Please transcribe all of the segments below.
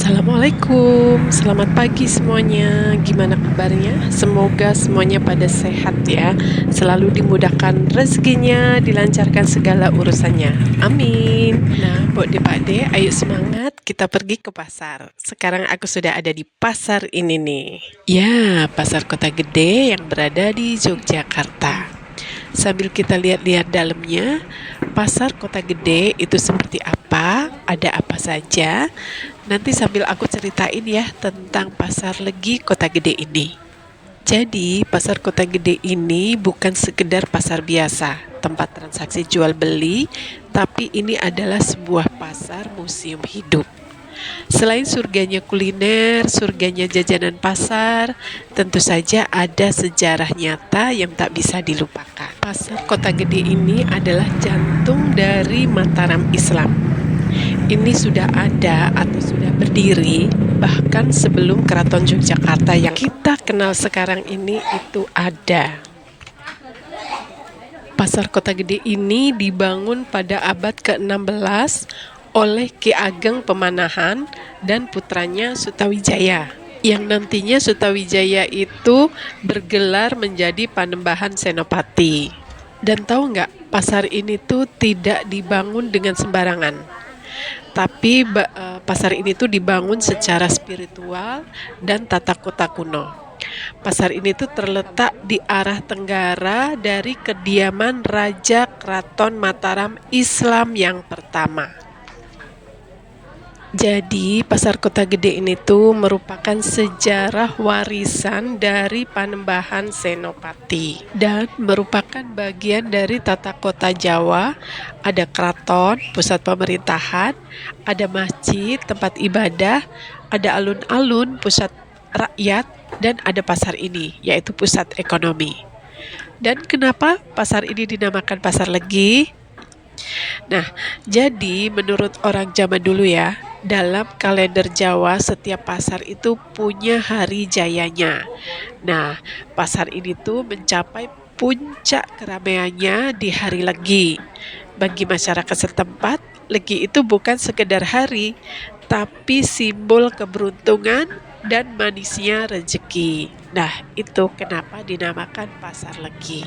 Assalamualaikum, selamat pagi semuanya. Gimana kabarnya? Semoga semuanya pada sehat ya. Selalu dimudahkan rezekinya, dilancarkan segala urusannya. Amin. Nah, Bok De Pak De, ayo semangat kita pergi ke pasar. Sekarang aku sudah ada di pasar ini nih. Ya, pasar kota gede yang berada di Yogyakarta. Sambil kita lihat-lihat dalamnya, pasar kota gede itu seperti apa, ada apa saja. Nanti sambil aku ceritain ya tentang pasar Legi kota gede ini. Jadi, pasar kota gede ini bukan sekedar pasar biasa, tempat transaksi jual beli, tapi ini adalah sebuah pasar museum hidup. Selain surganya kuliner, surganya jajanan pasar, tentu saja ada sejarah nyata yang tak bisa dilupakan. Pasar Kota Gede ini adalah jantung dari Mataram Islam. Ini sudah ada atau sudah berdiri bahkan sebelum Keraton Yogyakarta yang kita kenal sekarang ini itu ada. Pasar Kota Gede ini dibangun pada abad ke-16 oleh Ki Ageng Pemanahan dan putranya Sutawijaya. Yang nantinya Sutawijaya itu bergelar menjadi Panembahan Senopati. Dan tahu nggak, pasar ini tuh tidak dibangun dengan sembarangan. Tapi pasar ini tuh dibangun secara spiritual dan tata kota kuno. Pasar ini tuh terletak di arah tenggara dari kediaman Raja Keraton Mataram Islam yang pertama. Jadi, Pasar Kota Gede ini tuh merupakan sejarah warisan dari Panembahan Senopati dan merupakan bagian dari tata kota Jawa. Ada keraton, pusat pemerintahan, ada masjid, tempat ibadah, ada alun-alun, pusat rakyat, dan ada pasar ini, yaitu pusat ekonomi. Dan kenapa pasar ini dinamakan Pasar Legi? Nah, jadi menurut orang zaman dulu ya, dalam kalender Jawa setiap pasar itu punya hari jayanya. Nah, pasar ini tuh mencapai puncak keramaiannya di hari Legi. Bagi masyarakat setempat, Legi itu bukan sekedar hari, tapi simbol keberuntungan dan manisnya rezeki. Nah, itu kenapa dinamakan Pasar Legi.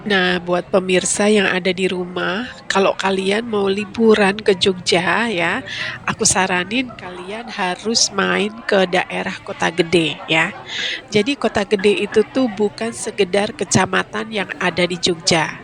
Nah, buat pemirsa yang ada di rumah, kalau kalian mau liburan ke Jogja ya, aku saranin kalian harus main ke daerah Kota Gede ya. Jadi Kota Gede itu tuh bukan sekedar kecamatan yang ada di Jogja.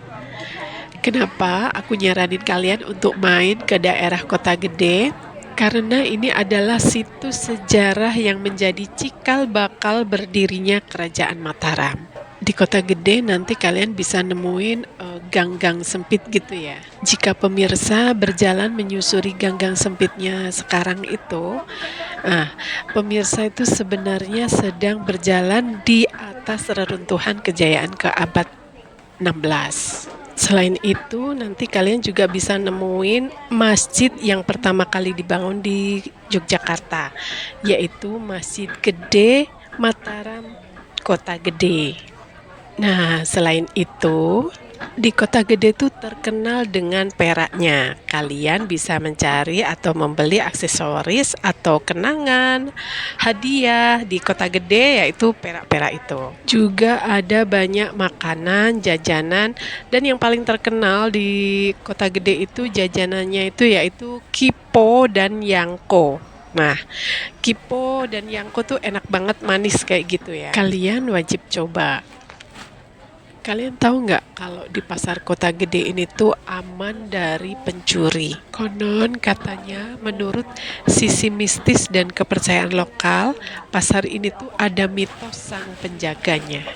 Kenapa aku nyaranin kalian untuk main ke daerah Kota Gede? Karena ini adalah situs sejarah yang menjadi cikal bakal berdirinya Kerajaan Mataram. Di Kota Gede nanti kalian bisa nemuin gang-gang sempit gitu ya. Jika pemirsa berjalan menyusuri gang-gang sempitnya sekarang itu, pemirsa itu sebenarnya sedang berjalan di atas reruntuhan kejayaan ke abad 16. Selain itu, nanti kalian juga bisa nemuin masjid yang pertama kali dibangun di Yogyakarta, yaitu Masjid Gede Mataram Kota Gede. Nah, selain itu, di Kota Gede tuh terkenal dengan peraknya. Kalian bisa mencari atau membeli aksesoris atau kenangan, hadiah di Kota Gede, yaitu perak-perak itu. Juga ada banyak makanan, jajanan, dan yang paling terkenal di Kota Gede itu jajanannya itu yaitu Kipo dan Yangko. Nah, Kipo dan Yangko tuh enak banget, manis kayak gitu ya. Kalian wajib coba. Kalian tahu nggak kalau di pasar Kota Gede ini tuh aman dari pencuri? Konon katanya menurut sisi mistis dan kepercayaan lokal, pasar ini tuh ada mitos sang penjaganya.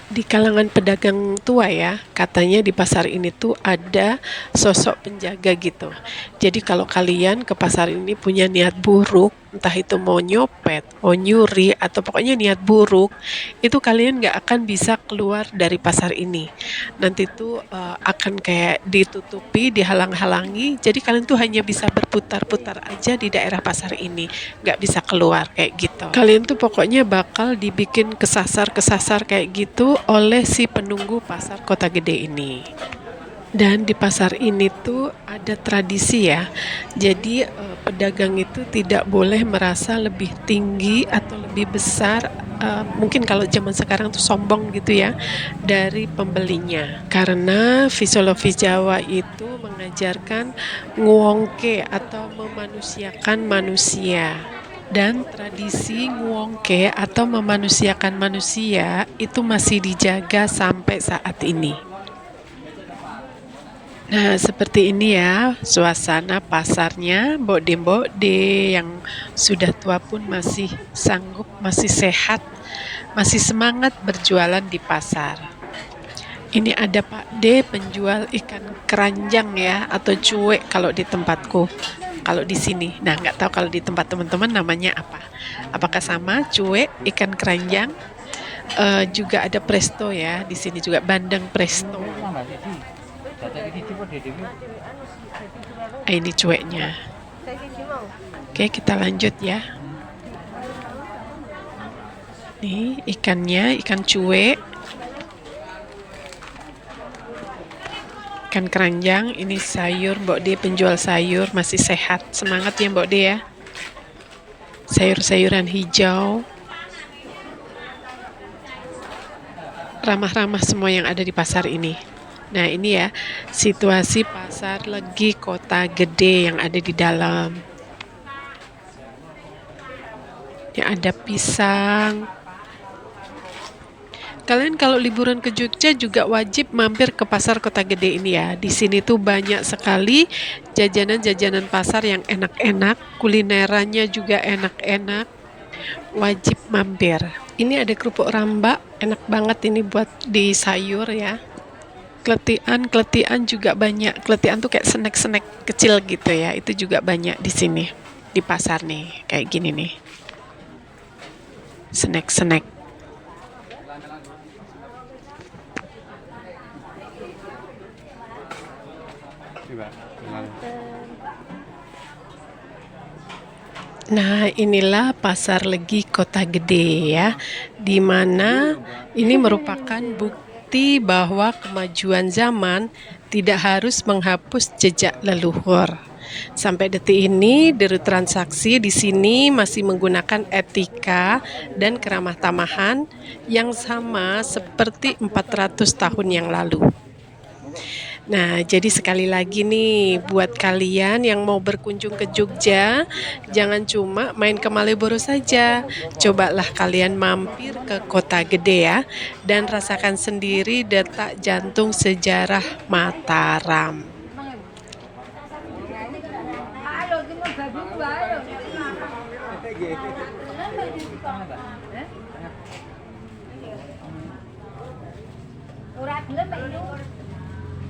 Di kalangan pedagang tua ya, katanya di pasar ini tuh ada sosok penjaga gitu. Jadi kalau kalian ke pasar ini punya niat buruk, entah itu mau nyopet, mau nyuri, atau pokoknya niat buruk, itu kalian nggak akan bisa keluar dari pasar ini. Nanti tuh akan kayak ditutupi, dihalang-halangi, jadi kalian tuh hanya bisa berputar-putar aja di daerah pasar ini, nggak bisa keluar kayak gitu. Kalian tuh pokoknya bakal dibikin kesasar-kesasar kayak gitu oleh si penunggu pasar Kota Gede ini. Dan di pasar ini tuh ada tradisi ya. Jadi pedagang itu tidak boleh merasa lebih tinggi atau lebih besar, mungkin kalau zaman sekarang tuh sombong gitu ya, dari pembelinya. Karena fisiologi Jawa itu mengajarkan nguongke atau memanusiakan manusia. Dan tradisi nguongke atau memanusiakan manusia itu masih dijaga sampai saat ini. Nah, seperti ini ya suasana pasarnya. Mbok-de yang sudah tua pun masih sanggup, masih sehat, masih semangat berjualan di pasar. Ini ada Pak D penjual ikan keranjang ya, atau cuek kalau di tempatku. Kalau di sini, nah nggak tahu kalau di tempat teman-teman namanya apa. Apakah sama cuek ikan keranjang? Juga ada presto ya, di sini juga bandeng presto. Ini cueknya. Oke, kita lanjut ya. Nih ikannya, ikan cuek, ikan keranjang. Ini sayur, Mbok De penjual sayur, masih sehat. Semangat ya Mbok De ya. Sayur-sayuran hijau. Ramah-ramah semua yang ada di pasar ini. Nah ini ya situasi pasar Legi Kota Gede yang ada di dalam. Ini ada pisang. Kalian kalau liburan ke Jogja juga wajib mampir ke pasar Kota Gede ini ya. Di sini tuh banyak sekali jajanan-jajanan pasar yang enak-enak, kulinerannya juga enak-enak. Wajib mampir. Ini ada kerupuk rambak, enak banget ini buat di sayur ya. Kletian juga banyak. Kletian tuh kayak snack-snack kecil gitu ya. Itu juga banyak di sini. Di pasar nih, kayak gini nih. Snack-snack. Nah, inilah Pasar Legi Kota Gede ya, di mana ini merupakan bukti bahwa kemajuan zaman tidak harus menghapus jejak leluhur. Sampai detik ini, deru transaksi di sini masih menggunakan etika dan keramah tamahan yang sama seperti 400 tahun yang lalu. Nah, jadi sekali lagi nih buat kalian yang mau berkunjung ke Jogja, jangan cuma main ke Malioboro saja. Cobalah kalian mampir ke Kota Gede ya, dan rasakan sendiri detak jantung sejarah Mataram.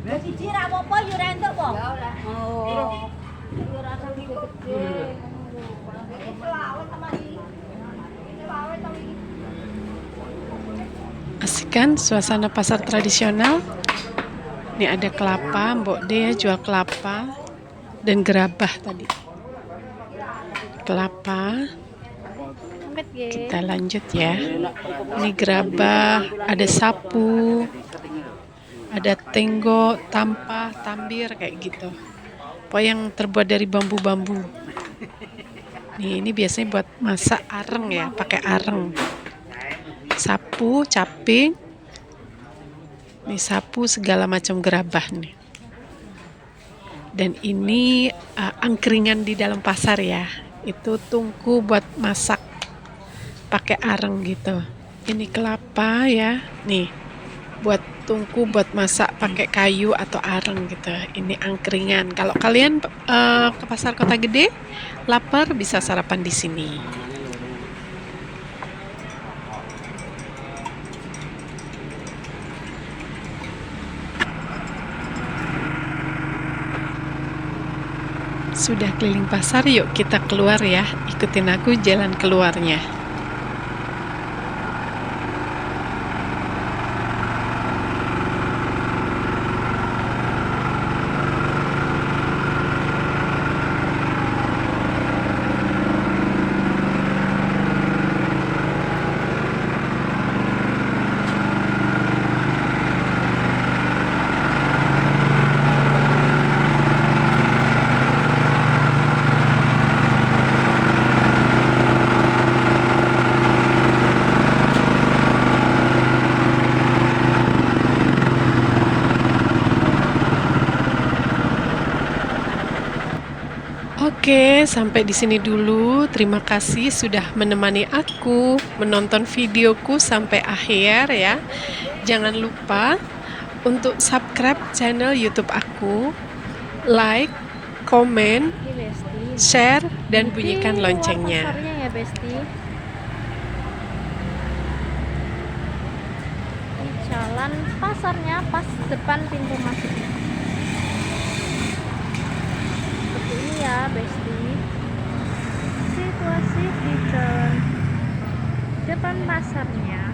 Siji ra apa-apa yo ra entuk po. Oh. Yo ra gede-gede. Iki selawet sama iki. Selawet sama iki. Asik kan suasana pasar tradisional? Ini ada kelapa, Mbok De ya jual kelapa dan gerabah tadi. Kelapa. Kita lanjut ya. Ini gerabah, ada sapu, ada tenggo, tampah, tambir kayak gitu. Pokoknya yang terbuat dari bambu-bambu. Nih, ini biasanya buat masak areng ya, pakai areng. Sapu, caping. Nih sapu segala macam gerabah nih. Dan ini angkringan di dalam pasar ya. Itu tungku buat masak pakai areng gitu. Ini kelapa ya. Nih buat tungku buat masak pakai kayu atau areng gitu. Ini angkringan. Kalau kalian ke pasar Kota Gede lapar bisa sarapan di sini. Sudah keliling pasar, yuk kita keluar ya. Ikutin aku jalan keluarnya. Oke, sampai di sini dulu. Terima kasih sudah menemani aku menonton videoku sampai akhir ya. Jangan lupa untuk subscribe channel YouTube aku, like, komen, Oke, Besti. share, dan Di bunyikan luar loncengnya. pasarnya ya, Besti. Di jalan pasarnya pas depan pintu masuknya. Seperti ini ya, Besti. Situasi di jalan depan pasarnya.